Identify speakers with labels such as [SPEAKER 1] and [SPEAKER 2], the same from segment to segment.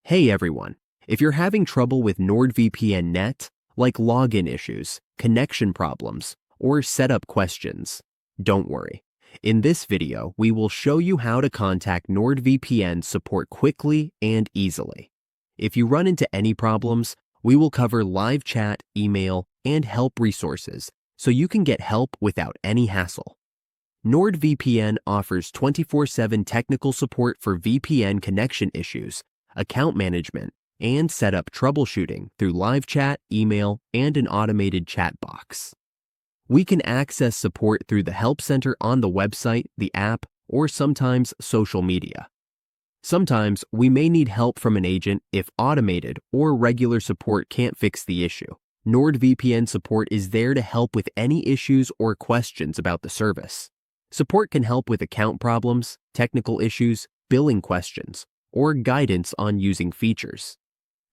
[SPEAKER 1] Hey everyone, if you're having trouble with NordVPN net, like login issues, connection problems, or setup questions, don't worry. In this video, we will show you how to contact NordVPN support quickly and easily. If you run into any problems, we will cover live chat, email, and help resources so you can get help without any hassle. NordVPN offers 24/7 technical support for VPN connection issues, account management, and setup troubleshooting through live chat, email, and an automated chat box. We can access support through the Help Center on the website, the app, or sometimes social media. Sometimes we may need help from an agent if automated or regular support can't fix the issue. NordVPN support is there to help with any issues or questions about the service. Support can help with account problems, technical issues, billing questions, or guidance on using features.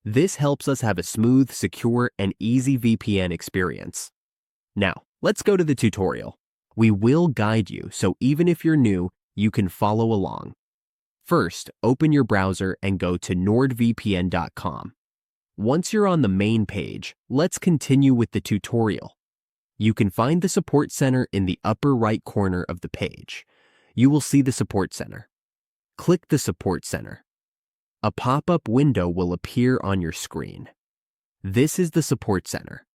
[SPEAKER 1] This helps us have a smooth, secure, and easy VPN experience. Now, let's go to the tutorial. We will guide you, so even if you're new, you can follow along. First, open your browser and go to nordvpn.com. Once you're on the main page, let's continue with the tutorial. You can find the Support Center in the upper right corner of the page. You will see the Support Center. Click the Support Center. A pop-up window will appear on your screen. This is the Support Center.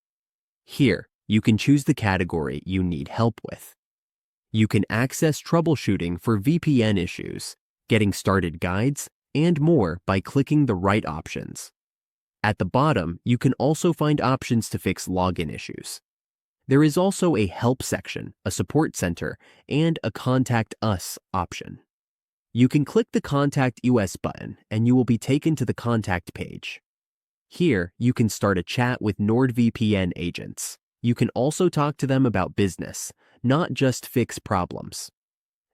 [SPEAKER 1] Here, you can choose the category you need help with. You can access troubleshooting for VPN issues, getting started guides, and more by clicking the right options. At the bottom, you can also find options to fix login issues. There is also a Help section, a Support Center, and a Contact Us option. You can click the Contact US button and you will be taken to the Contact page. Here, you can start a chat with NordVPN agents. You can also talk to them about business, not just fix problems.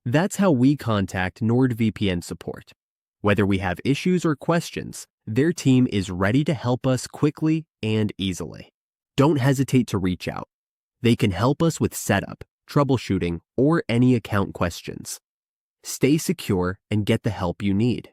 [SPEAKER 1] That's how we contact NordVPN support. Whether we have issues or questions, their team is ready to help us quickly and easily. Don't hesitate to reach out. They can help us with setup, troubleshooting, or any account questions. Stay secure and get the help you need.